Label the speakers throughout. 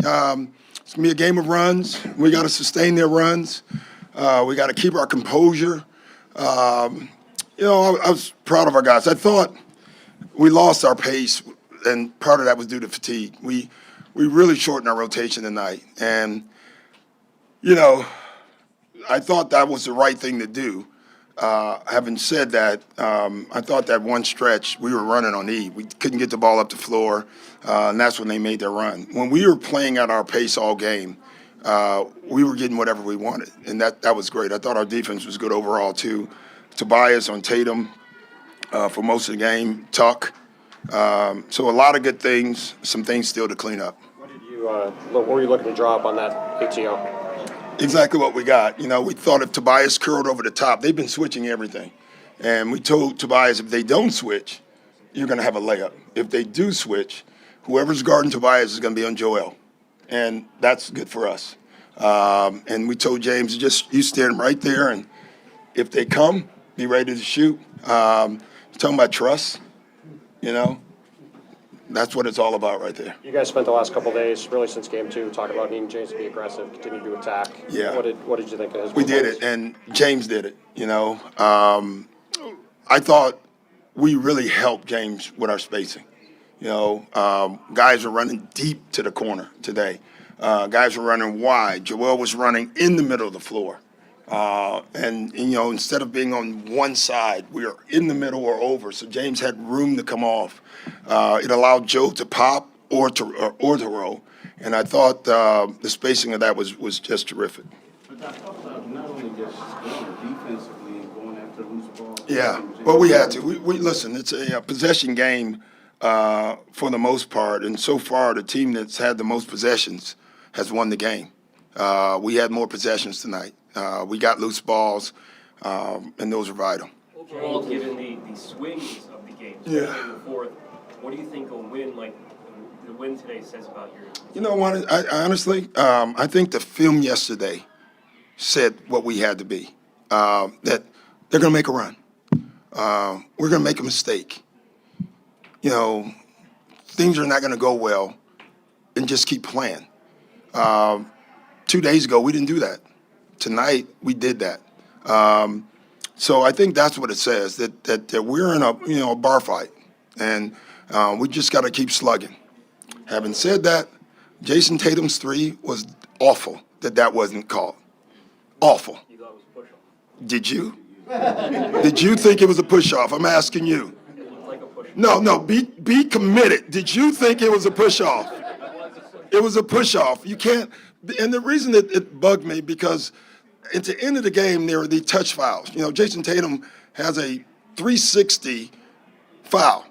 Speaker 1: It's going to be a game of runs. We got to sustain their runs. We got to keep our composure. I was proud of our guys. I thought we lost our pace, and part of that was due to fatigue. We really shortened our rotation tonight, and I thought that was the right thing to do. Having said that, I thought that one stretch we were running on E. We couldn't get the ball up the floor, and that's when they made their run. When we were playing at our pace all game, we were getting whatever we wanted, and that was great. I thought our defense was good overall too. Tobias on Tatum for most of the game, Tuck. So a lot of good things, some things still to clean up.
Speaker 2: What were you looking to drop on that ATO?
Speaker 1: Exactly what we got. We thought if Tobias curled over the top, they've been switching everything. And we told Tobias if they don't switch, you're going to have a layup. If they do switch, whoever's guarding Tobias is going to be on Joel. And that's good for us. And we told James, you stand right there, and if they come, be ready to shoot. You're talking about trust, That's what it's all about right there.
Speaker 2: You guys spent the last couple of days, really since game 2, talking about needing James to be aggressive, continue to attack.
Speaker 1: Yeah.
Speaker 2: What did you think of his performance?
Speaker 1: We did it, and James did it, I thought we really helped James with our spacing. Guys were running deep to the corner today. Guys were running wide. Joel was running in the middle of the floor. Instead of being on one side, we were in the middle or over. So James had room to come off. It allowed Joe to pop or to roll. And I thought the spacing of that was just terrific.
Speaker 3: But I thought not only just defensively and going after loose balls.
Speaker 1: Yeah, well, we had to. We listen. It's a possession game for the most part, and so far the team that's had the most possessions has won the game. We had more possessions tonight. We got loose balls, and those are vital.
Speaker 4: Overall, given the swings of the game, especially in the fourth, what do you think a win like the win today says about your?
Speaker 1: You know what? I honestly, I think the film yesterday said what we had to be. That they're going to make a run. We're going to make a mistake. Things are not going to go well, and just keep playing. 2 days ago, we didn't do that. Tonight, we did that. So I think that's what it says, that we're in a bar fight, and we just got to keep slugging. Having said that, Jason Tatum's 3 was awful that wasn't called. Awful.
Speaker 4: You thought it was a push-off?
Speaker 1: Did you? Did you think it was a push-off? I'm asking you.
Speaker 4: It looked like a push-off.
Speaker 1: No, be committed. Did you think it was a push-off? It was a push-off. You can't. And the reason that it bugged me, because at the end of the game, there were the touch fouls. Jason Tatum has a 360 foul.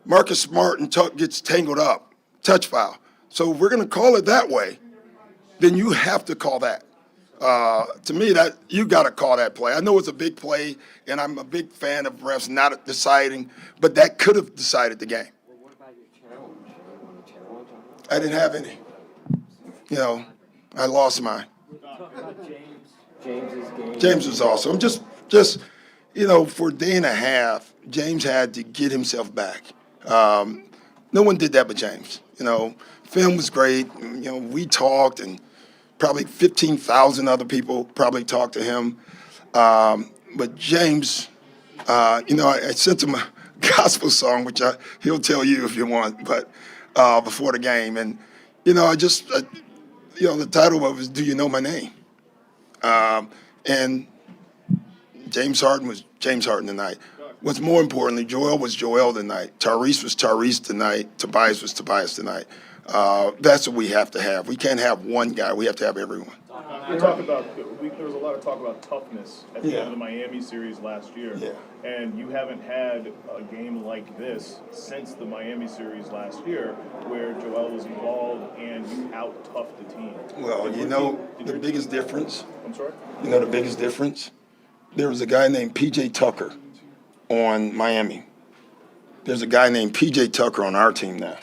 Speaker 1: Marcus Smart and Tuck gets tangled up, touch foul. So if we're going to call it that way, then you have to call that. To me, that you got to call that play. I know it's a big play, and I'm a big fan of refs not deciding, but that could have decided the game.
Speaker 2: Well, what about your challenge? You want a challenge on that?
Speaker 1: I didn't have any. I lost mine.
Speaker 2: James's game.
Speaker 1: James was awesome. Just for a day and a half, James had to get himself back. No one did that but James. Film was great. We talked, and probably 15,000 other people probably talked to him. But James, I sent him a gospel song, which he'll tell you if you want, but before the game. And, the title of it was "Do You Know My Name?" And James Harden was James Harden tonight. What's more importantly, Joel was Joel tonight. Tyrese was Tyrese tonight. Tobias was Tobias tonight. That's what we have to have. We can't have one guy. We have to have everyone.
Speaker 5: There was a lot of talk about toughness at the end of the Miami series last year.
Speaker 1: Yeah.
Speaker 5: And you haven't had a game like this since the Miami series last year, where Joel was involved and you out-toughed the team.
Speaker 1: Well, the biggest difference?
Speaker 5: I'm sorry?
Speaker 1: The biggest difference? There was a guy named P.J. Tucker on Miami. There's a guy named P.J. Tucker on our team now.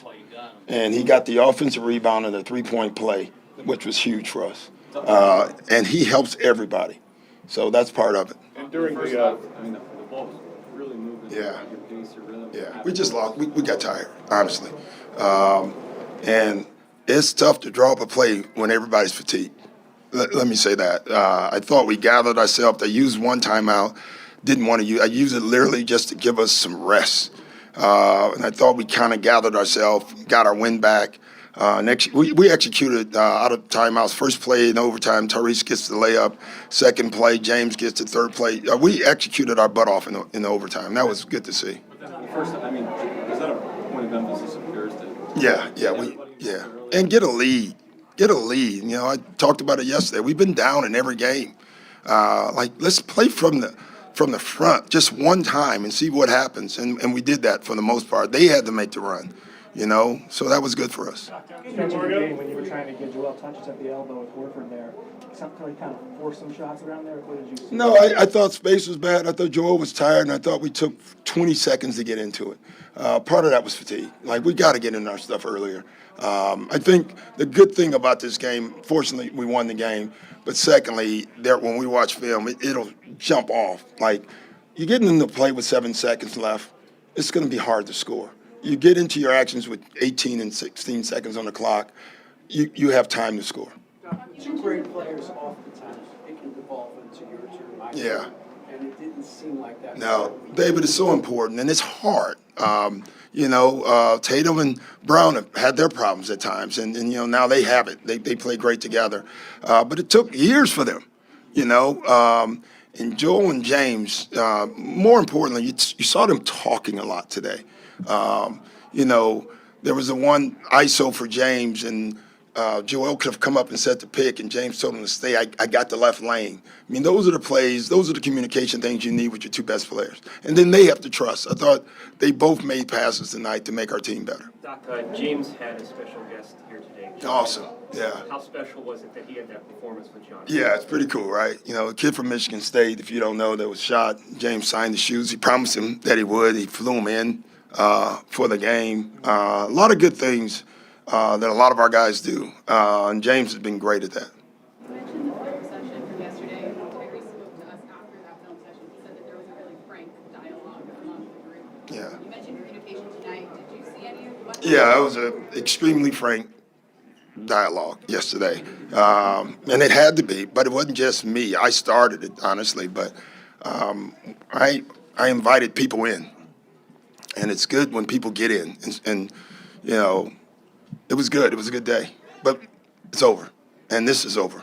Speaker 1: And he got the offensive rebound and the three-point play, which was huge for us. And he helps everybody. So that's part of it.
Speaker 5: And during
Speaker 3: the ball was really moving.
Speaker 1: Yeah.
Speaker 3: Your pace, your rhythm.
Speaker 1: Yeah, we just lost. We got tired, honestly. And it's tough to draw up a play when everybody's fatigued. Let me say that. I thought we gathered ourselves. I used one timeout. Didn't want to use. I used it literally just to give us some rest. And I thought we kind of gathered ourselves, got our win back. We executed out of timeouts. First play in overtime, Tyrese gets the layup. Second play, James gets the third play. We executed our butt off in the overtime. That was good to see.
Speaker 6: First, I mean, is that a point of emphasis of yours to?
Speaker 1: Yeah. And get a lead. Get a lead. You know, I talked about it yesterday. We've been down in every game. Let's play from the front just one time and see what happens. And we did that for the most part. They had to make the run, you know, so that was good for us.
Speaker 7: Stretch of the game when you were trying to get Joel touches at the elbow with Horford there, something kind of force some shots around there. What did you see?
Speaker 1: No, I thought space was bad. I thought Joel was tired, and I thought we took 20 seconds to get into it. Part of that was fatigue. Like, we got to get in our stuff earlier. I think the good thing about this game, fortunately, we won the game. But secondly, when we watch film, it'll jump off. Like, you're getting into play with 7 seconds left, it's going to be hard to score. You get into your actions with 18 and 16 seconds on the clock, you have time to score.
Speaker 8: Two great players oftentimes it can devolve into your turn.
Speaker 1: Yeah.
Speaker 8: And it didn't seem like that.
Speaker 1: No, David, it's so important, and it's hard. Tatum and Brown have had their problems at times, and now they have it. They play great together. But it took years for them, and Joel and James, more importantly, you saw them talking a lot today. There was the one ISO for James, and Joel could have come up and set the pick, and James told him to stay. I got the left lane. I mean, those are the plays, those are the communication things you need with your two best players. And then they have to trust. I thought they both made passes tonight to make our team better.
Speaker 4: Doc, James had a special guest here today.
Speaker 1: Awesome, yeah.
Speaker 4: How special was it that he had that performance with John?
Speaker 1: Yeah, it's pretty cool, right? A kid from Michigan State, if you don't know, that was shot. James signed the shoes. He promised him that he would. He flew him in for the game. A lot of good things that a lot of our guys do. And James has been great at that.
Speaker 9: You mentioned the film session from yesterday. Tyrese spoke to us after that film session. He said that there was a really frank dialogue among the group.
Speaker 1: Yeah.
Speaker 9: You mentioned communication tonight. Did you see any of what?
Speaker 1: Yeah, it was an extremely frank dialogue yesterday. And it had to be, but it wasn't just me. I started it, honestly, but I invited people in. And it's good when people get in. And it was good. It was a good day. But it's over. And this is over.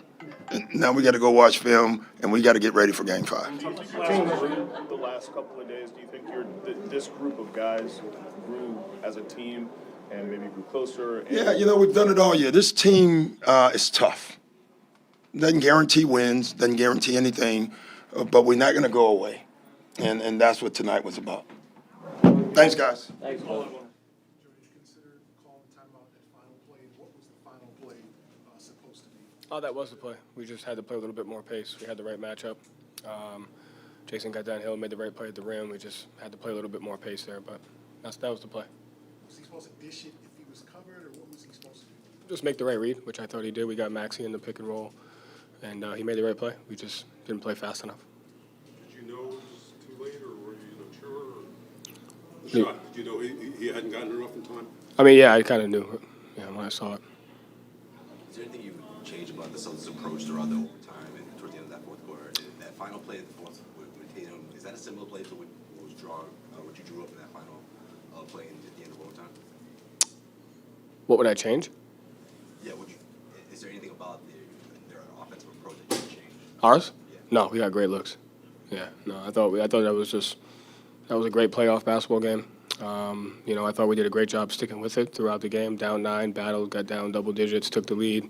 Speaker 1: And now we got to go watch film, and we got to get ready for Game 5.
Speaker 5: The last couple of days, do you think this group of guys grew as a team and maybe grew closer? And
Speaker 1: Yeah, we've done it all year. This team is tough. Doesn't guarantee wins, doesn't guarantee anything, but we're not going to go away. And that's what tonight was about. Thanks, guys.
Speaker 2: Thanks,
Speaker 10: George considered calling timeout at final play. What was the final play supposed to be?
Speaker 2: Oh, that was the play. We just had to play a little bit more pace. We had the right matchup. Jason got downhill, made the right play at the rim. We just had to play a little bit more pace there, but that was the play.
Speaker 10: Was he supposed to dish it if he was covered, or what was he supposed to do?
Speaker 2: Just make the right read, which I thought he did. We got Maxey in the pick and roll, and he made the right play. We just didn't play fast enough.
Speaker 11: Did you know it was too late, or were you not sure? The shot, did you know he hadn't gotten enough in time?
Speaker 2: I mean, yeah, I kind of knew when I saw it.
Speaker 12: Is there anything you would change about the Celtics' approach throughout the overtime and towards the end of that fourth quarter? That final play at the fourth with Tatum, is that a similar play to what you drew up in that final play at the end of overtime?
Speaker 2: What would I change?
Speaker 12: Yeah, is there anything about their offensive approach that you would change?
Speaker 2: Ours?
Speaker 12: Yeah.
Speaker 2: No, we got great looks. Yeah, no, I thought that was a great playoff basketball game. I thought we did a great job sticking with it throughout the game. Down 9, battled, got down double digits, took the lead.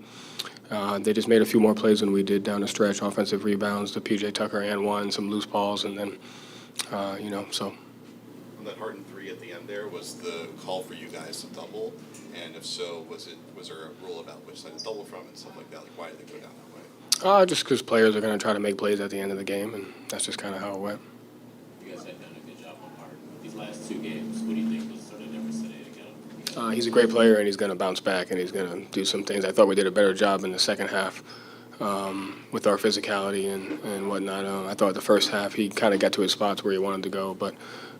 Speaker 2: They just made a few more plays than we did down the stretch. Offensive rebounds, the P.J. Tucker and one, some loose balls, and then, so.
Speaker 13: On that Harden 3 at the end there, was the call for you guys to double? And if so, was there a rule about which side to double from and stuff like that? Like, why did they go down that way?
Speaker 2: Just because players are going to try to make plays at the end of the game, and that's just kind of how it went.
Speaker 6: You guys had done a good job on Harden. These last two games, what do you think was sort of difference today again?
Speaker 2: He's a great player, and he's going to bounce back, and he's going to do some things. I thought we did a better job in the second half with our physicality and whatnot. I thought the first half he kind of got to his spots where he wanted to go, but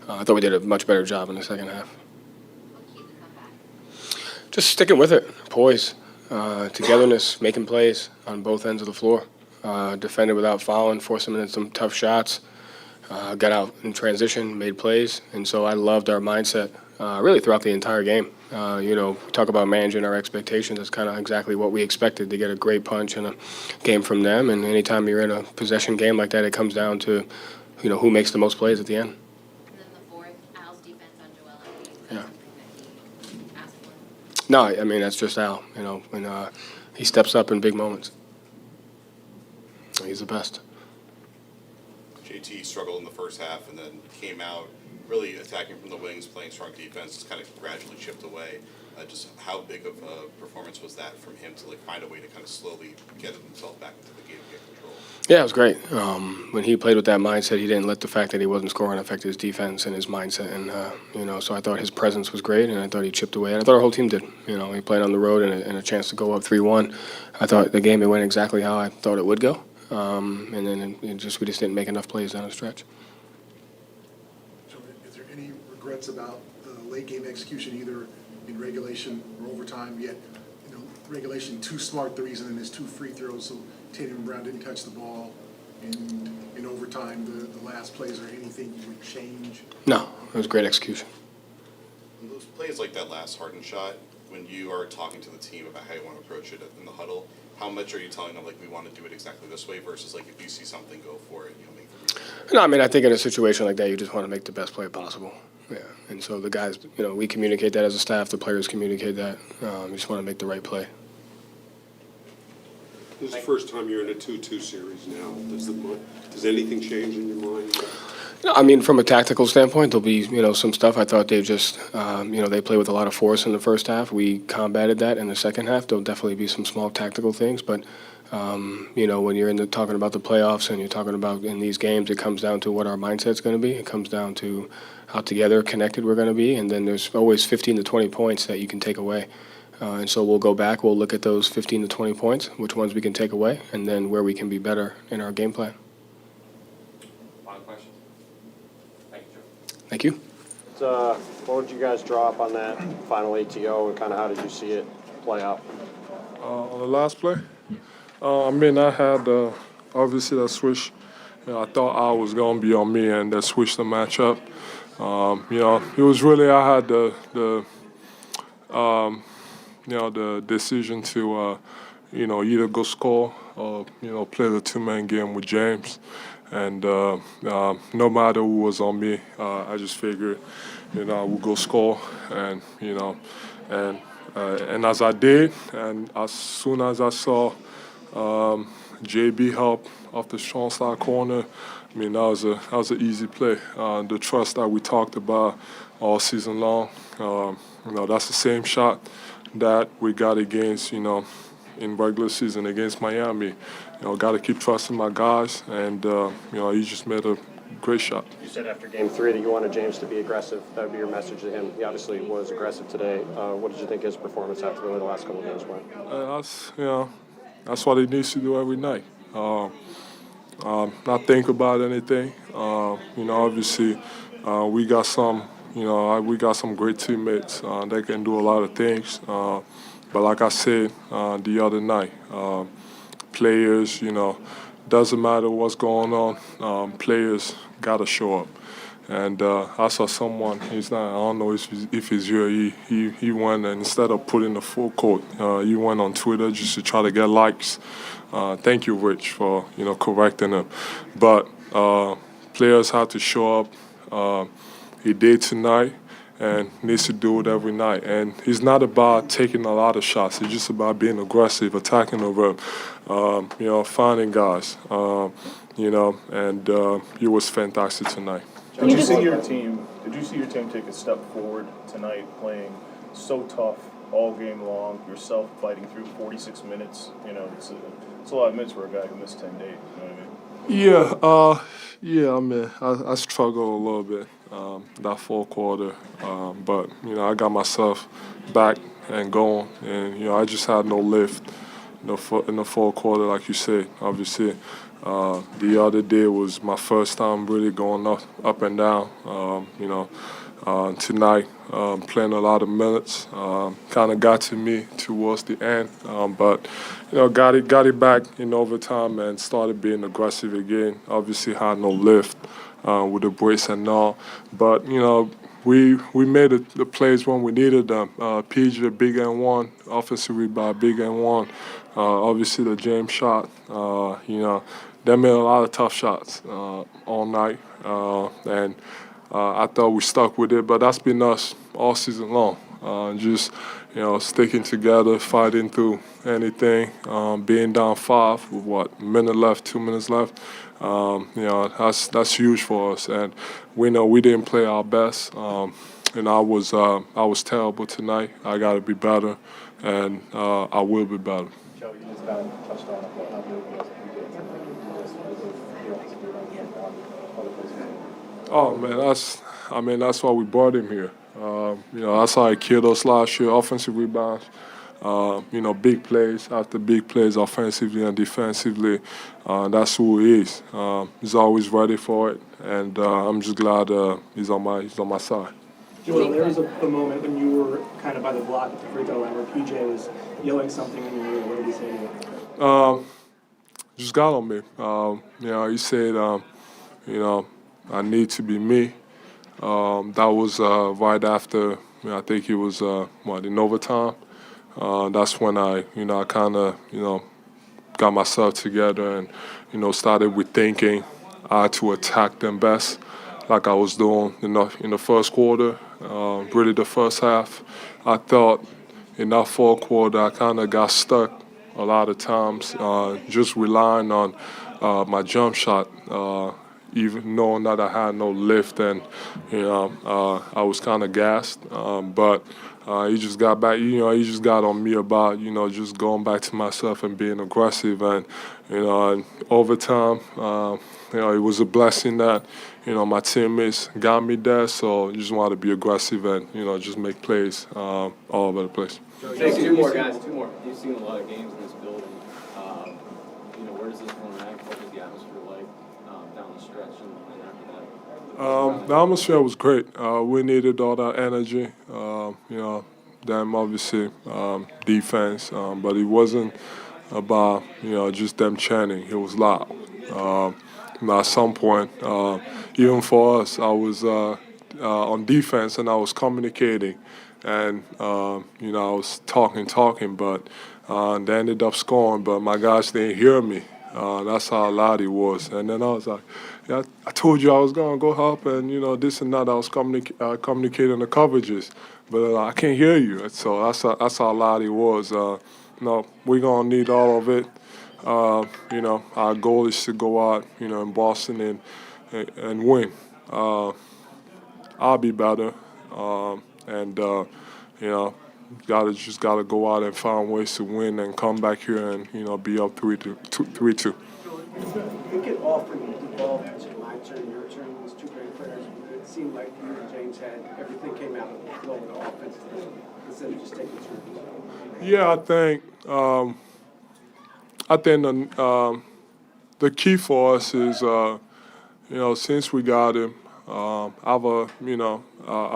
Speaker 2: I thought we did a much better job in the second half. Just sticking with it, poise. togetherness, making plays on both ends of the floor. Defended without fouling, forced them into some tough shots. Got out in transition, made plays, and so I loved our mindset really throughout the entire game. Talk about managing our expectations. That's kind of exactly what we expected, to get a great punch in a game from them. And anytime you're in a possession game like that, it comes down to, who makes the most plays at the end.
Speaker 14: And then the fourth, Al's defense on Joel Embiid.
Speaker 2: Yeah.
Speaker 14: Something that he asked for.
Speaker 2: No, I mean, that's just Al, when he steps up in big moments. He's the best.
Speaker 13: JT struggled in the first half and then came out really attacking from the wings, playing strong defense, just kind of gradually chipped away. Just how big of a performance was that from him to find a way to kind of slowly get himself back into the game and get control?
Speaker 2: Yeah, it was great. When he played with that mindset, he didn't let the fact that he wasn't scoring affect his defense and his mindset. And, so I thought his presence was great, and I thought he chipped away. And I thought our whole team did. He played on the road and a chance to go up 3-1. I thought the game, it went exactly how I thought it would go. And then we just didn't make enough plays down the stretch.
Speaker 10: So is there any regrets about the late game execution, either in regulation or overtime? Yet, regulation, 2 smart threes and then there's 2 free throws. So Tatum and Brown didn't touch the ball. And in overtime, the last plays, or anything you would change?
Speaker 2: No, it was great execution.
Speaker 13: And those plays like that last Harden shot, when you are talking to the team about how you want to approach it in the huddle, how much are you telling them, we want to do it exactly this way, versus, if you see something, go for it, make the read?
Speaker 2: No, I mean, I think in a situation like that, you just want to make the best play possible. Yeah, and so the guys, we communicate that as a staff. The players communicate that. You just want to make the right play.
Speaker 11: This is the first time you're in a 2-2 series now. Does anything change in your mind?
Speaker 2: No, I mean, from a tactical standpoint, there'll be, some stuff. I thought they just, they played with a lot of force in the first half. We combated that in the second half. There'll definitely be some small tactical things, but, when you're talking about the playoffs and you're talking about in these games, it comes down to what our mindset's going to be. It comes down to how together, connected we're going to be, and then there's always 15 to 20 points that you can take away. And so we'll go back, we'll look at those 15 to 20 points, which ones we can take away, and then where we can be better in our game plan.
Speaker 4: Final question. Thank you, Joe.
Speaker 2: Thank you.
Speaker 15: What would you guys draw up on that final ATO, and kind of how did you see it play out?
Speaker 16: On the last play? I had obviously that switch. I thought I was going to be on me, and that switched the matchup. It was really, I had the decision to, either go score or, play the 2-man game with James. And no matter who was on me, I just figured, I would go score. And, and as I did, and as soon as I saw JB help off the strong side corner, that was an easy play. The trust that we talked about all season long, that's the same shot that we got against, in regular season against Miami. Got to keep trusting my guys, and, he just made a great shot.
Speaker 15: You said after Game 3 that you wanted James to be aggressive. That would be your message to him. He obviously was aggressive today. What did you think his performance after the last couple of games went?
Speaker 16: That's what he needs to do every night. Not think about anything. Obviously, we got some. We got some great teammates that can do a lot of things. But like I said the other night, players, doesn't matter what's going on, players got to show up. And I saw someone, I don't know if he's here, he went, and instead of putting the full court, he went on Twitter just to try to get likes. Thank you, Rich, for, correcting him. But players have to show up. He did tonight and needs to do it every night. And it's not about taking a lot of shots. It's just about being aggressive, attacking the rim, finding guys, and he was fantastic tonight.
Speaker 5: Did you see your team take a step forward tonight, playing so tough all game long, yourself fighting through 46 minutes? It's a lot of minutes for a guy who missed 10 days, you know what I mean?
Speaker 16: I struggled a little bit that fourth quarter, but I got myself back and going, and I just had no lift in the fourth quarter, like you said. Obviously, the other day was my first time really going up and down. tonight, playing a lot of minutes. Kind of got to me towards the end, but got it back in overtime and started being aggressive again. Obviously, had no lift with the brace and all, but we made the plays when we needed them. PJ, big and one, offensive rebound, big and one. Obviously, the James shot. They made a lot of tough shots all night, and I thought we stuck with it. But that's been us all season long. Just sticking together, fighting through anything. Being down 5 with 2 minutes left. That's huge for us, and we know we didn't play our best. I was terrible tonight. I got to be better, and I will be better.
Speaker 7: Joe, you just kind of touched on how good it was
Speaker 16: Oh man, that's why we brought him here. That's how he killed us last year. Offensive rebounds, big plays after big plays, offensively and defensively. That's who he is. He's always ready for it, and I'm just glad he's on my side.
Speaker 7: Joel, there was a moment when you were kind of by the block at the free throw line where PJ was yelling something in your ear. What did he say to you?
Speaker 16: Just got on me. He said, I need to be me. That was right after, I think it was, in overtime. That's when I kind of, got myself together and, started with thinking I had to attack them best like I was doing in the first quarter, really the first half. I thought in that fourth quarter I kind of got stuck a lot of times, just relying on my jump shot, even knowing that I had no lift, and I was kind of gassed. But he just got back. He just got on me about just going back to myself and being aggressive. And and over time, it was a blessing that my teammates got me there. So I just wanted to be aggressive and just make plays all over the place.
Speaker 17: Thanks. Two more, guys. Two more. You've seen a lot of games in this building. Where does this one rank? What was the atmosphere like down the stretch and after that?
Speaker 16: The atmosphere was great. We needed all that energy. Them obviously defense, but it wasn't about just them chanting. It was loud. At some point, even for us, I was on defense and I was communicating. And, I was talking, but they ended up scoring, but my guys didn't hear me. That's how loud it was. And then I was like, yeah, I told you I was going to go help, and, this and that. I was communicating the coverages, but I can't hear you. So that's how loud it was. We're going to need all of it. Our goal is to go out, in Boston and win. I'll be better. Gotta go out and find ways to win and come back here and be up 3-2.
Speaker 8: It could often evolve into my turn, your turn, these two great players. It seemed like you and James had everything came out of the flow of the offense instead of just taking turns.
Speaker 16: Yeah, I think the key for us is since we got him. I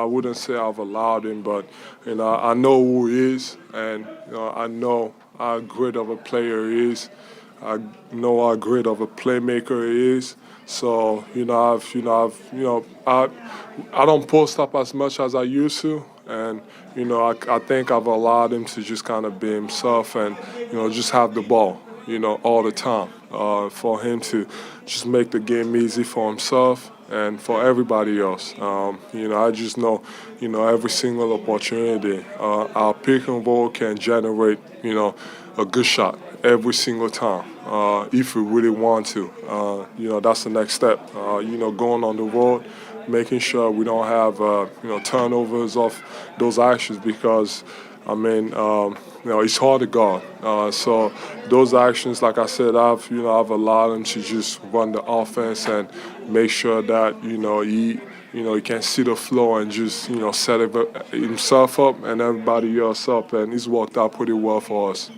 Speaker 16: wouldn't say I've allowed him, but I know who he is, and I know how great of a player he is. I know how great of a playmaker he is. So I don't post up as much as I used to, and I think I've allowed him to just kind of be himself and just have the ball all the time, for him to just make the game easy for himself and for everybody else. I just know, every single opportunity, our pick and roll can generate, a good shot every single time, if we really want to. That's the next step. Going on the road, making sure we don't have, turnovers off those actions, because, it's hard to guard. So those actions, like I said, I've allowed him to just run the offense and make sure that he can see the floor and just set himself up and everybody else up, and he's worked out pretty well for us.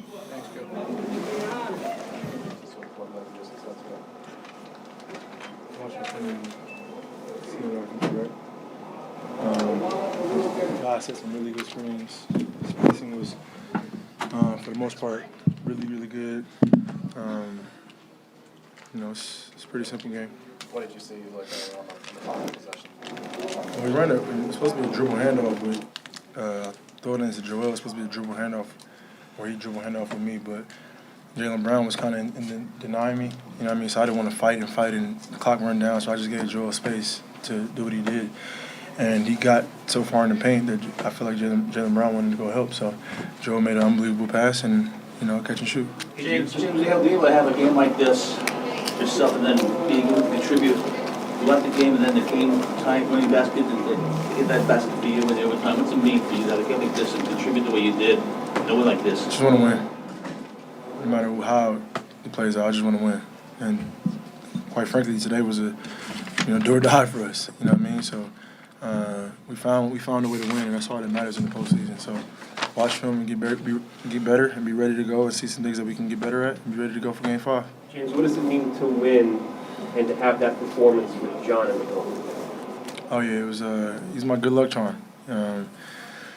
Speaker 18: guys set some really good screens. Spacing was, for the most part, really, really good. It's a pretty simple game.
Speaker 5: What did you see like on the final possession?
Speaker 18: Well, we ran it was supposed to be a dribble handoff, but throw it into Joel. It's supposed to be a dribble handoff, or he dribble handoff with me, but Jaylen Brown was kind of denying me. You know what I mean? So I didn't want to fight, and the clock run down. So I just gave Joel space to do what he did, and he got so far in the paint that I feel like Jaylen Brown wanted to go help. So Joel made an unbelievable pass, and catch and shoot.
Speaker 19: James, be able to have a game like this yourself, and then being able to contribute throughout the game, and then the game time winning basket, and get that basket for you in the overtime. What's it mean for you to have a game like this and contribute the way you did, knowing like this?
Speaker 18: Just want to win. No matter how it plays out, I just want to win. And quite frankly, today was a do or die for us. You know what I mean? So we found a way to win, and that's all that matters in the postseason. So watch film and get better, and be ready to go and see some things that we can get better at, and be ready to go for Game 5.
Speaker 4: James, what does it mean to win and to have that performance with John in the goal?
Speaker 18: Oh yeah, it was. He's my good luck charm.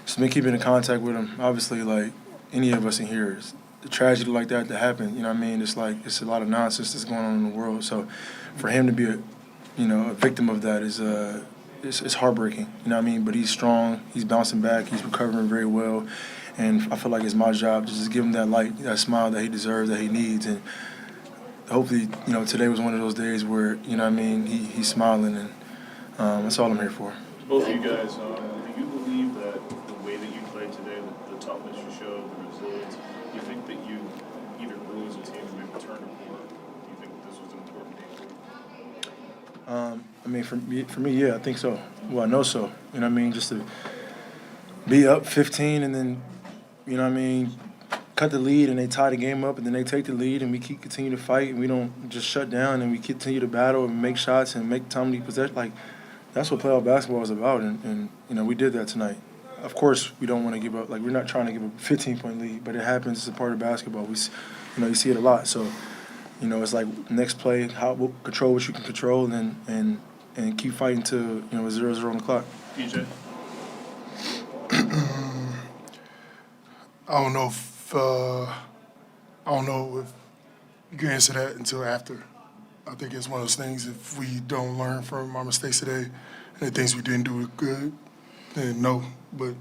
Speaker 18: Just been keeping in contact with him. Obviously, like any of us in here, the tragedy like that happened. You know what I mean? It's like it's a lot of nonsense that's going on in the world. So for him to be a victim of that is it's heartbreaking. You know what I mean? But he's strong. He's bouncing back. He's recovering very well. And I feel like it's my job to just give him that light, that smile that he deserves, that he needs. And hopefully, today was one of those days where, he's smiling, and that's all I'm here for.
Speaker 5: Both of you guys, do you believe that the way that you played today, the toughness you showed, the resilience, do you think that you either grew as a team or maybe turned a corner? Do you think this was an important game for you?
Speaker 18: For me, yeah, I think so. Well, I know so. You know what I mean? Just to be up 15 and then, cut the lead and they tie the game up and then they take the lead and we continue to fight and we don't just shut down and we continue to battle and make shots and make timely possession. Like, that's what playoff basketball is about, and we did that tonight. Of course, we don't want to give up. Like, we're not trying to give up a 15-point lead, but it happens. It's a part of basketball. You see it a lot. So, it's like next play, we'll control what you can control and keep fighting to a 0-0 on the clock.
Speaker 5: PJ?
Speaker 10: I don't know if you can answer that until after. I think it's one of those things, if we don't learn from our mistakes today and the things we didn't do good, then no. But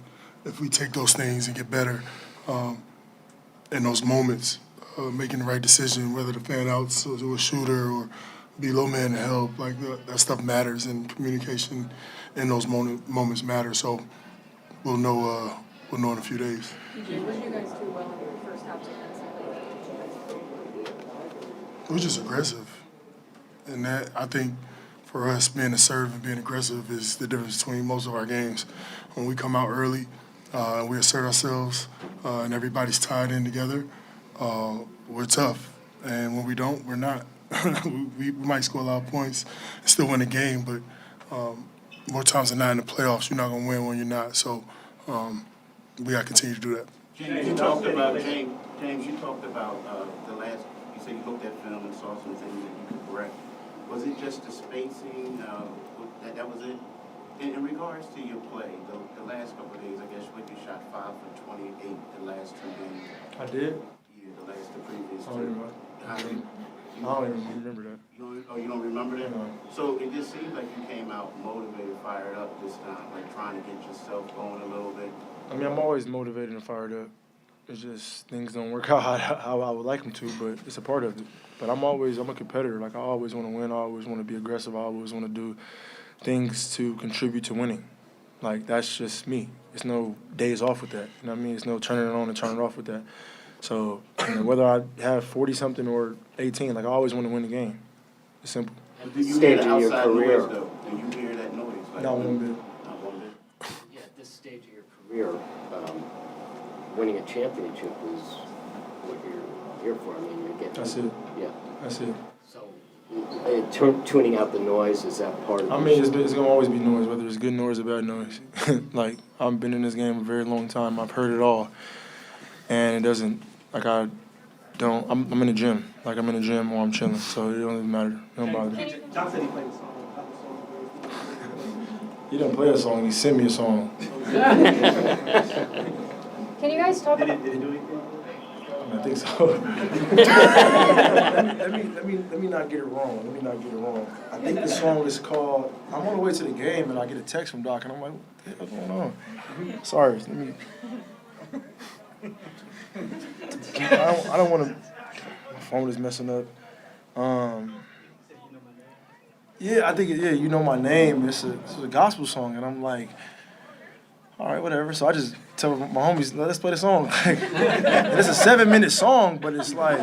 Speaker 10: if we take those things and get better in those moments, making the right decision, whether to fan outs or do a shooter or be low man to help, like that stuff matters, and communication in those moments matters. So we'll know in a few days.
Speaker 9: PJ, what did you guys do well in your first half defensively?
Speaker 10: We're just aggressive. And that, I think, for us, being assertive and being aggressive is the difference between most of our games. When we come out early, we assert ourselves, and everybody's tied in together, we're tough. And when we don't, we're not. we might score a lot of points and still win the game, but more times than not in the playoffs, you're not going to win when you're not. So we got to continue to do that.
Speaker 3: James, you talked about the last. You said you looked at film and saw some things that you could correct. Was it just the spacing? That was it. In regards to your play, the last couple of days, I guess you shot 5 for 28 the last 2 games.
Speaker 18: I did.
Speaker 3: Yeah, the previous
Speaker 18: I don't even remember that.
Speaker 3: You don't remember that?
Speaker 18: No.
Speaker 3: So it just seems like you came out motivated, fired up this time, like trying to get yourself going a little bit.
Speaker 18: I mean, I'm always motivated and fired up. It's just things don't work out how I would like them to, but it's a part of it. But I'm a competitor. Like, I always want to win. I always want to be aggressive. I always want to do things to contribute to winning. Like, that's just me. There's no days off with that. You know what I mean? There's no turning it on and turning it off with that. So, whether I have 40-something or 18, like, I always want to win the game. It's simple.
Speaker 3: Do you hear the outside noise, though? Do you hear that noise? Like,
Speaker 18: Not one bit.
Speaker 3: Not one bit.
Speaker 20: Yeah, at this stage of your career, winning a championship is what you're here for. I mean, you're getting.
Speaker 18: That's it.
Speaker 20: Yeah.
Speaker 18: That's it.
Speaker 20: So, tuning out the noise, is that part of it?
Speaker 18: I mean, it's going to always be noise, whether it's good noise or bad noise. Like, I've been in this game a very long time. I've heard it all. And it doesn't, like, I'm in the gym. Like, I'm in the gym or I'm chilling. So it don't even matter. It don't bother me.
Speaker 7: John said he played the song.
Speaker 18: He didn't play a song. He sent me a song.
Speaker 9: Can you guys talk about?
Speaker 8: Did he do anything?
Speaker 18: I think so. let me not get it wrong. I think the song is called. I'm on the way to the game and I get a text from Doc and I'm like, what the hell's going on? Sorry. Let me. I don't want to. My phone is messing up. Yeah, I think you know my name. It's a gospel song and I'm like, all right, whatever. So I just tell my homies, let's play the song. And it's a 7-minute song, but it's like,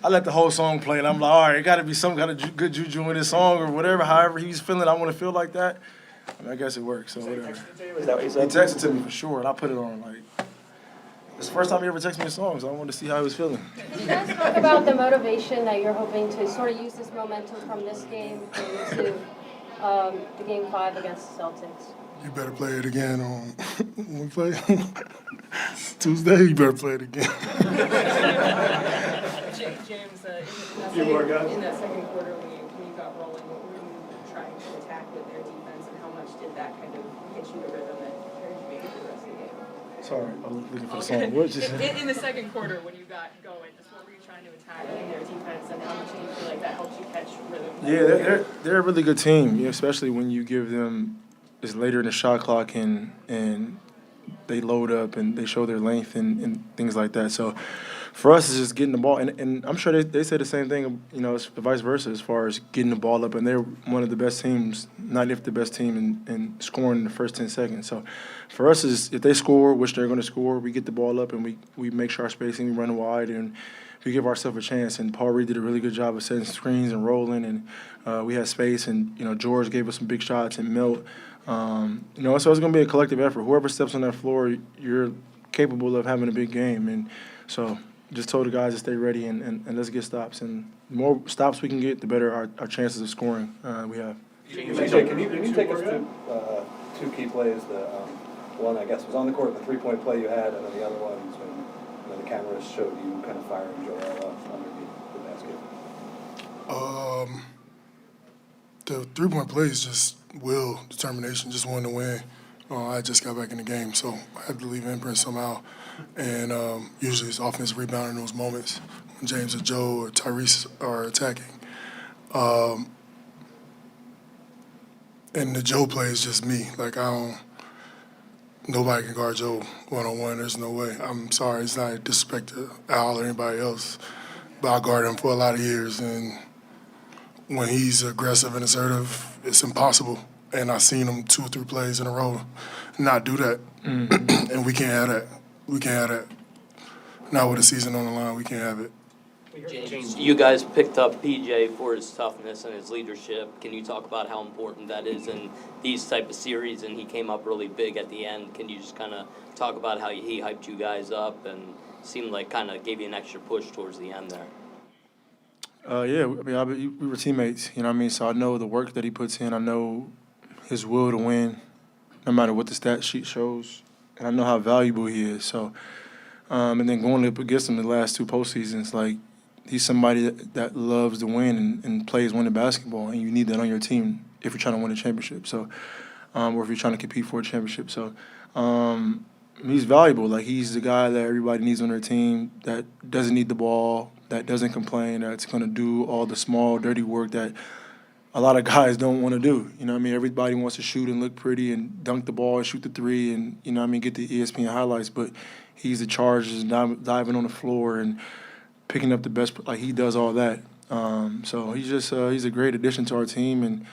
Speaker 18: I let the whole song play, and I'm like, all right, it got to be some kind of good juju in this song or whatever. However he's feeling, I want to feel like that. I mean, I guess it works, so whatever.
Speaker 7: Is that what you said?
Speaker 18: He texted to me for sure, and I put it on. Like, it's the first time he ever texted me a song, so I wanted to see how he was feeling.
Speaker 9: Can you guys talk about the motivation that you're hoping to sort of use this momentum from this game into the Game 5 against the Celtics?
Speaker 1: You better play it again on when we play Tuesday. You better play it again.
Speaker 9: James,
Speaker 7: in
Speaker 9: that second quarter when you got rolling, what were you trying to attack with their defense, and how much did that kind of get you the rhythm that carried you maybe for the rest of the game?
Speaker 18: Sorry, I was looking for the song. What did you say?
Speaker 9: In the second quarter when you got going, just what were you trying to attack in their defense, and how much do you feel like that helps you catch rhythm?
Speaker 18: Yeah, they're a really good team, especially when you give them. It's later in the shot clock and they load up and they show their length and things like that. So for us, it's just getting the ball. And I'm sure they say the same thing, it's vice versa as far as getting the ball up. And they're one of the best teams, not if the best team in scoring in the first 10 seconds. So for us, if they score, which they're going to score, we get the ball up and we make sure our spacing, we run wide, and we give ourselves a chance. And Paul Reed did a really good job of setting screens and rolling. And we had space. And, George gave us some big shots and Milt. So it's going to be a collective effort. Whoever steps on that floor, you're capable of having a big game. And so just told the guys to stay ready and let's get stops. And the more stops we can get, the better our chances of scoring we have.
Speaker 21: CJ, can you take us through two key plays? The one, I guess, was on the court, the three-point play you had, and then the other one was when the cameras showed you kind of firing Joel up underneath the basket.
Speaker 1: The three-point play is just will, determination, just wanting to win. I just got back in the game, so I had to leave imprint somehow. And usually it's offensive rebound in those moments when James or Joe or Tyrese are attacking. And the Joe play is just me. Like, nobody can guard Joe one-on-one. There's no way. I'm sorry, it's not a disrespect to Al or anybody else, but I guarded him for a lot of years, and when he's aggressive and assertive, it's impossible. And I've seen him 2 or 3 plays in a row not do that. Mm-hmm. And we can't have that. We can't have that. Not with a season on the line, we can't have it.
Speaker 22: James, you guys picked up PJ for his toughness and his leadership. Can you talk about how important that is in these type of series? And he came up really big at the end. Can you just kind of talk about how he hyped you guys up and seemed like kind of gave you an extra push towards the end there?
Speaker 18: Yeah, we were teammates, so I know the work that he puts in. I know his will to win, no matter what the stat sheet shows. And I know how valuable he is. So, and then going up against him the last 2 postseasons, like, he's somebody that loves to win and plays winning basketball, and you need that on your team if you're trying to win a championship. So, or if you're trying to compete for a championship. So, he's valuable. Like, he's the guy that everybody needs on their team that doesn't need the ball, that doesn't complain, that's going to do all the small, dirty work that a lot of guys don't want to do. Everybody wants to shoot and look pretty and dunk the ball and shoot the three and, get the ESPN highlights. But he's the charge, diving on the floor and picking up the best. Like, he does all that. So he's a great addition to our team, and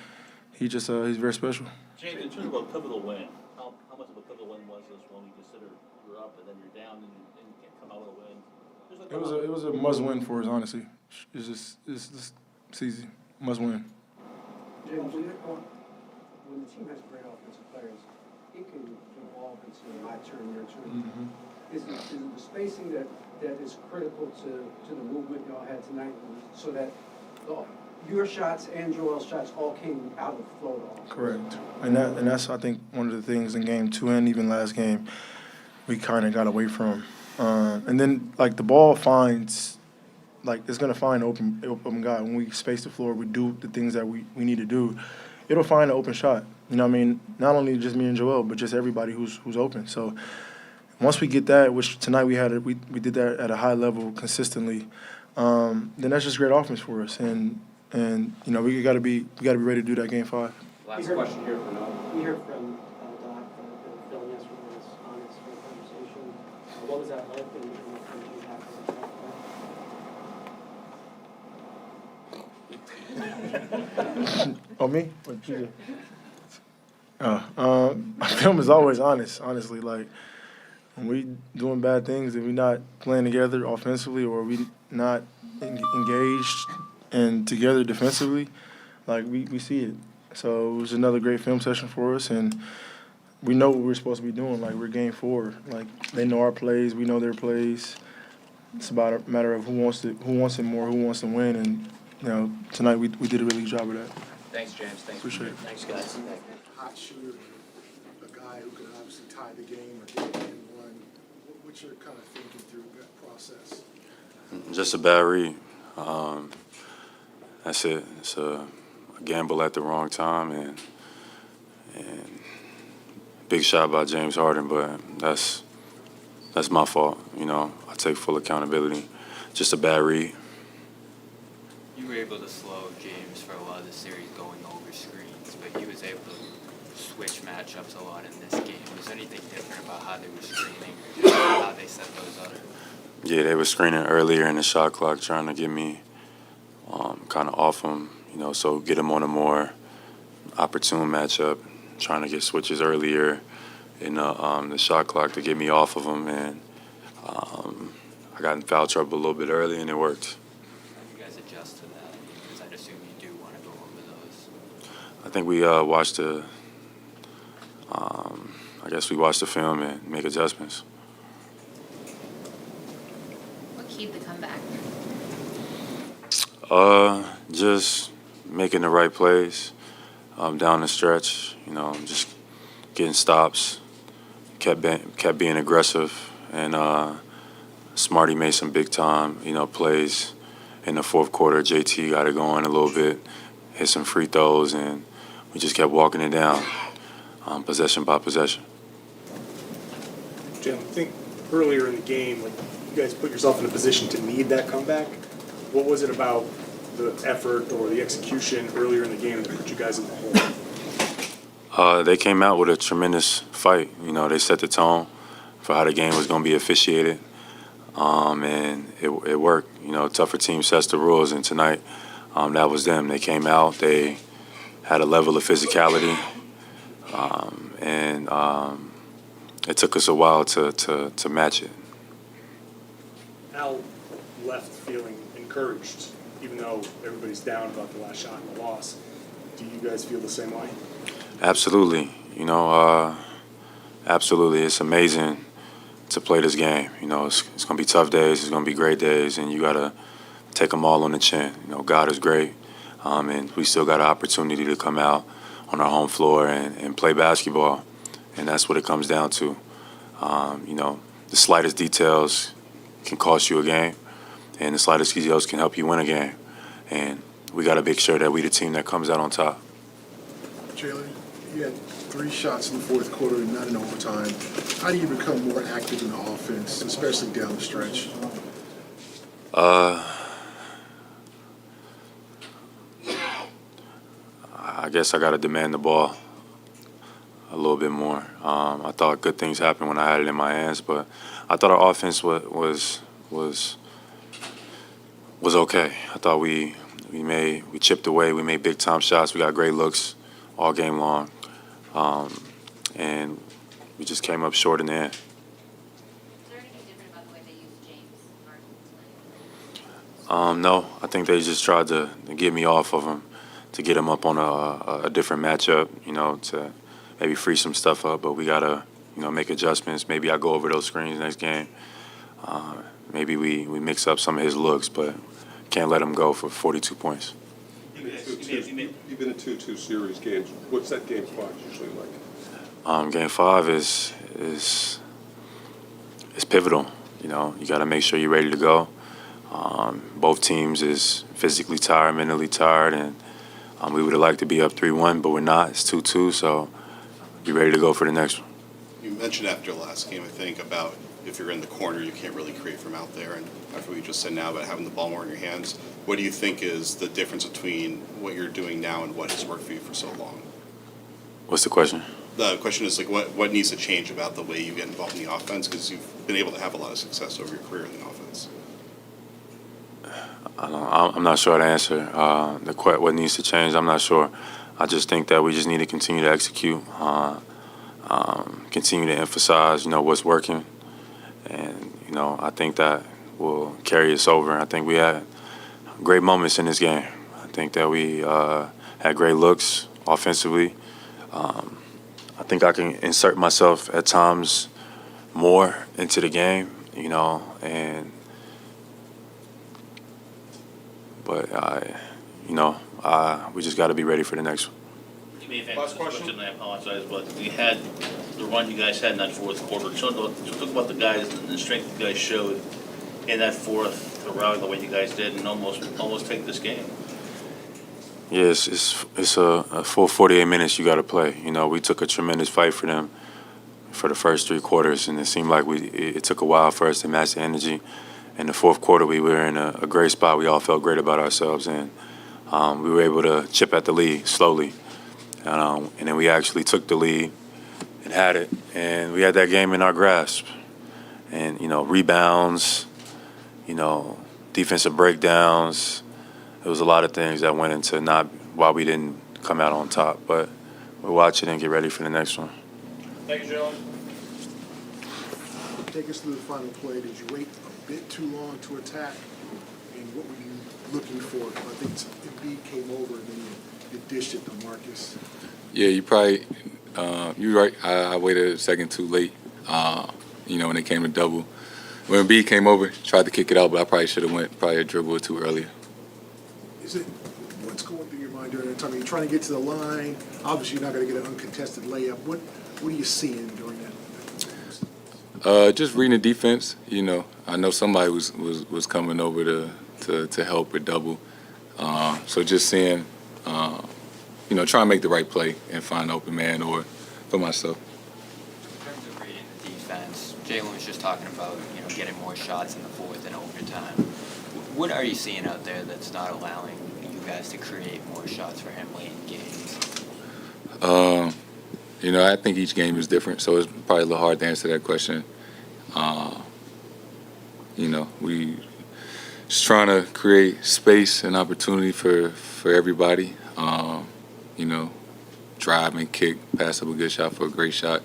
Speaker 18: he's very special.
Speaker 19: James, in terms of a pivotal win, how much of a pivotal win was this when you consider you're up and then you're down and can't come out with a win?
Speaker 18: It was a must win for us, honestly. It's this season must win.
Speaker 8: James, when the team has great offensive players, it can evolve into my turn, your turn. Mm-hmm. Is it the spacing that is critical to the movement y'all had tonight, so that your shots and Joel's shots all came out of the flow at all?
Speaker 18: Correct. And that's, I think, one of the things in Game 2 and even last game we kind of got away from. And then, like, the ball finds, like, it's going to find open guy. When we space the floor, we do the things that we need to do. it'll find an open shot. You know what I mean? Not only just me and Joel, but just everybody who's open. So once we get that, which tonight we did that at a high level consistently, then that's just great offense for us. And you know, we gotta be ready to do that game 5.
Speaker 17: Last question here for Noah.
Speaker 7: We heard from Doc that Phil yesterday was honest for the conversation. What was that like, and what kind of impact did it have?
Speaker 18: Oh, me? What you do? Film is always honest, honestly. Like, when we doing bad things and we not playing together offensively or we not engaged and together defensively, like, we see it. So it was another great film session for us, and we know what we're supposed to be doing. Like, we're game 4. Like, they know our plays, we know their plays. It's about a matter of who wants it more, who wants to win, and you know, tonight we did a really good job of that.
Speaker 17: Thanks, James. Thanks.
Speaker 18: Appreciate it.
Speaker 22: Thanks, guys.
Speaker 10: Hot shooter, a guy who can obviously tie the game or get the game one. What's your kind of thinking through that process?
Speaker 6: Just a bad read. That's it. It's a gamble at the wrong time, and big shot by James Harden, but that's my fault. You know, I take full accountability. Just a bad read.
Speaker 12: You were able to slow James for a lot of the series going over screens, but he was able to switch matchups a lot in this game. Was there anything different about how they were screening, or how they set those up?
Speaker 6: Yeah, they were screening earlier in the shot clock, trying to get me kind of off him, you know, so get him on a more opportune matchup, trying to get switches earlier in the shot clock to get me off of him, and I got in foul trouble a little bit early, and it worked.
Speaker 12: How do you guys adjust to that? Because I'd assume you do want to go over those.
Speaker 6: I think we watched the film and make adjustments.
Speaker 14: What keyed the comeback?
Speaker 6: Just making the right plays down the stretch. You know, just getting stops. Kept being aggressive, and Smarty made some big time, you know, plays in the fourth quarter. JT got it going a little bit, hit some free throws, and we just kept walking it down, possession by possession.
Speaker 7: Jim, I think earlier in the game, like, you guys put yourself in a position to need that comeback. What was it about the effort or the execution earlier in the game that put you guys in the hole?
Speaker 6: They came out with a tremendous fight. You know, they set the tone for how the game was going to be officiated, and it worked. You know, tougher team sets the rules, and tonight that was them. They came out, they had a level of physicality, and it took us a while to match it.
Speaker 7: Al left feeling encouraged, even though everybody's down about the last shot and the loss. Do you guys feel the same way?
Speaker 6: Absolutely. You know, absolutely. It's amazing to play this game. You know, it's going to be tough days. It's going to be great days, and you got to take them all on the chin. You know, God is great, and we still got an opportunity to come out on our home floor and play basketball, and that's what it comes down to. You know, the slightest details can cost you a game, and the slightest details can help you win a game. And we got to make sure that we the team that comes out on top.
Speaker 10: Jalen, you had 3 shots in the fourth quarter and none in overtime. How do you become more active in the offense, especially down the stretch?
Speaker 6: I guess I got to demand the ball a little bit more. I thought good things happened when I had it in my hands, but I thought our offense was okay. I thought we chipped away, we made big time shots, we got great looks all game long, and we just came up short in the end.
Speaker 14: Is there anything different about the way they use James Harden tonight?
Speaker 6: No, I think they just tried to get me off of him, to get him up on a different matchup, you know, to maybe free some stuff up, but we got to, you know, make adjustments. Maybe I go over those screens next game. Maybe we mix up some of his looks, but can't let him go for 42 points.
Speaker 11: You've been in 2 series games. What's that game 5 usually like?
Speaker 6: Game 5 is pivotal. You know, you got to make sure you're ready to go. Both teams is physically tired, mentally tired, and We would have liked to be up 3-1, but we're not. It's 2-2, so be ready to go for the next one.
Speaker 2: You mentioned after last game, I think, about if you're in the corner, you can't really create from out there. And after what you just said now about having the ball more in your hands, what do you think is the difference between what you're doing now and what has worked for you for so long?
Speaker 6: What's the question?
Speaker 2: The question is, like, what needs to change about the way you get involved in the offense? Because you've been able to have a lot of success over your career in the offense.
Speaker 6: I'm not sure how to answer what needs to change. I'm not sure. I just think that we just need to continue to execute, continue to emphasize, what's working. And, I think that will carry us over. I think we had great moments in this game. I think that we had great looks offensively. I think I can insert myself at times more into the game, but we just got to be ready for the next one.
Speaker 19: Last question. I apologize, but we had the run you guys had in that fourth quarter. Talk about the guys and the strength you guys showed in that fourth to rally the way you guys did and almost take this game.
Speaker 6: Yes, it's a full 48 minutes you got to play. We took a tremendous fight for them for the first 3 quarters, and it seemed like it took a while for us to match the energy. In the fourth quarter, we were in a great spot. We all felt great about ourselves, and we were able to chip at the lead slowly. And then we actually took the lead and had it, and we had that game in our grasp. And, rebounds, defensive breakdowns. There was a lot of things that went into why we didn't come out on top. But we'll watch it and get ready for the next one.
Speaker 7: Thank you, Jalen.
Speaker 10: Take us through the final play. Did you wait a bit too long to attack? And what were you looking for? I think Embiid came over and then you dished it to Marcus.
Speaker 13: Yeah, you probably, you're right. I waited a second too late, when it came to double. When Embiid came over, tried to kick it out, but I probably should have went a dribble or two earlier.
Speaker 10: What's going through your mind during that time? You're trying to get to the line. Obviously, you're not going to get an uncontested layup. What are you seeing during that?
Speaker 13: Just reading the defense. I know somebody was coming over to help or double. So just seeing, trying to make the right play and find an open man or for myself.
Speaker 12: In terms of reading the defense, Jalen was just talking about, getting more shots in the fourth and overtime. What are you seeing out there that's not allowing you guys to create more shots for him late in games?
Speaker 13: I think each game is different, so it's probably a little hard to answer that question. We just trying to create space and opportunity for everybody. Drive and kick, pass up a good shot for a great shot,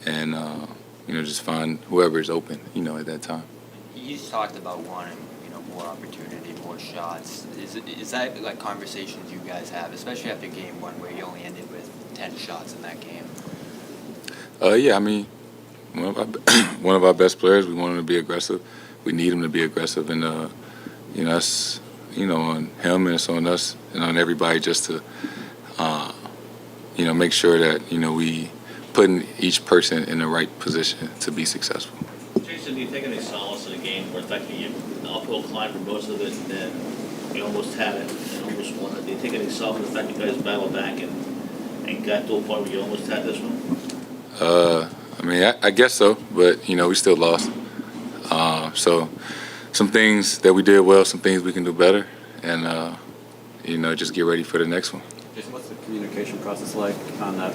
Speaker 13: and just find whoever is open, at that time.
Speaker 12: You just talked about wanting, more opportunity, more shots. Is that like conversations you guys have, especially after game 1 where you only ended with 10 shots in that game?
Speaker 13: Yeah, I mean, one of our best players, we want him to be aggressive. We need him to be aggressive, and that's on him and it's on us and on everybody just to make sure that we putting each person in the right position to be successful.
Speaker 19: Jason, do you take any solace in a game where, in fact, you uphill climb for most of it and then you almost had it and almost won it? Do you take any solace in the fact you guys battled back and got to a point where you almost had this one?
Speaker 13: I guess so, but we still lost. So some things that we did well, some things we can do better, and just get ready for the next one.
Speaker 17: Jason, what's the communication process like on that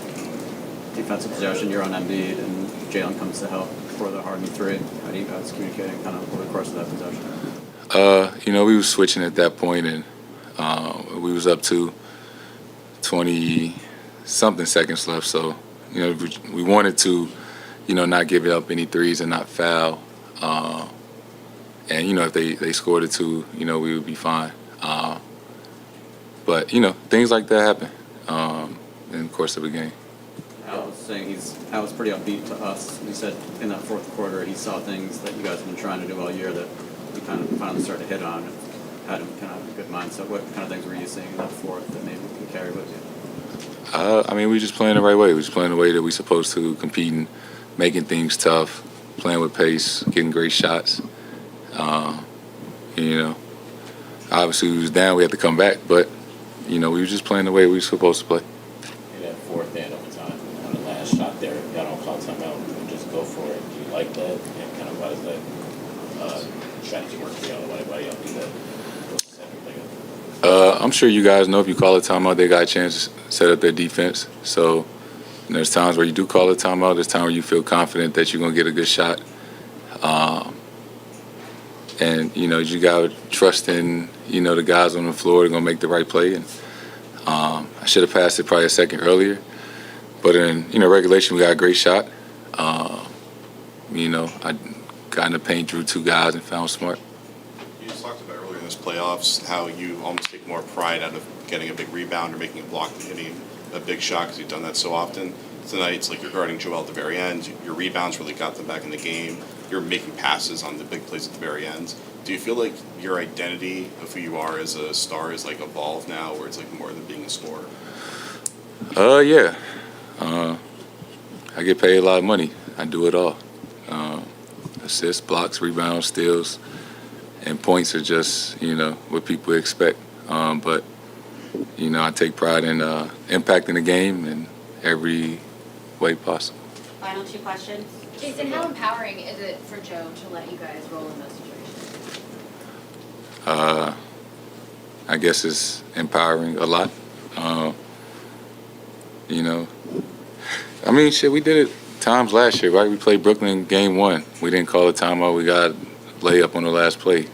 Speaker 17: defensive possession? You're on Embiid and Jalen comes to help for the Harden 3. How do you guys communicating kind of over the course of that possession?
Speaker 13: We were switching at that point, and we was up to 20-something seconds left. So, we wanted to, not give it up any threes and not foul. And, if they scored a 2, we would be fine. But, things like that happen in the course of a game.
Speaker 17: Al was saying Al was pretty upbeat to us. He said in that fourth quarter he saw things that you guys have been trying to do all year that we kind of finally started to hit on and had him kind of have a good mindset. What kind of things were you seeing in that fourth that maybe we can carry with you?
Speaker 13: We just playing the right way. We just playing the way that we're supposed to, competing, making things tough, playing with pace, getting great shots. Obviously we was down, we had to come back, but we were just playing the way we were supposed to play.
Speaker 15: In that fourth and overtime, on the last shot there, y'all don't call timeout, you just go for it. Do you like that? And kind of why does that strategy work for y'all? Why y'all do that?
Speaker 13: I'm sure you guys know if you call a timeout, they got a chance to set up their defense. So there's times where you do call a timeout. There's times where you feel confident that you're going to get a good shot. And, you got to trust in, the guys on the floor are going to make the right play. And I should have passed it probably a second earlier. But in, regulation, we got a great shot. I got in the paint, drew two guys, and found Smart.
Speaker 2: You just talked about earlier in this playoffs how you almost take more pride out of getting a big rebound or making a block than hitting a big shot because you've done that so often. Tonight, it's like you're guarding Joel at the very end. Your rebounds really got them back in the game. You're making passes on the big plays at the very end. Do you feel like your identity of who you are as a star is like evolved now, where it's like more than being a scorer?
Speaker 13: Yeah. I get paid a lot of money. I do it all. Assists, blocks, rebounds, steals, and points are just, what people expect. But, I take pride in impacting the game in every way possible.
Speaker 14: Final two questions. Jason, how empowering is it for Joe to let you guys roll in those situations?
Speaker 13: I guess it's empowering a lot. We did it times last year, right? We played Brooklyn game 1. We didn't call a timeout. We got a layup on the last play.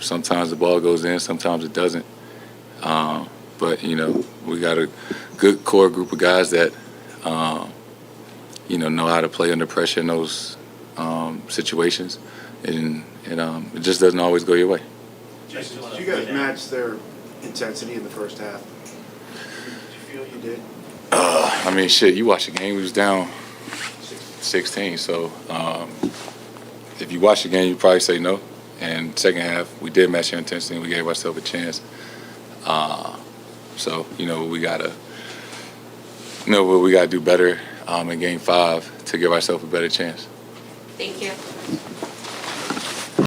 Speaker 13: Sometimes the ball goes in, sometimes it doesn't. But, we got a good core group of guys that, know how to play under pressure in those situations. And it just doesn't always go your way.
Speaker 16: Did you guys match their intensity in the first half? Did you feel you did?
Speaker 13: You watch the game, we was down 16. So if you watch the game, you probably say no. And second half, we did match our intensity and we gave ourselves a chance. We gotta we gotta do better in game 5 to give ourselves a better chance.
Speaker 14: Thank you.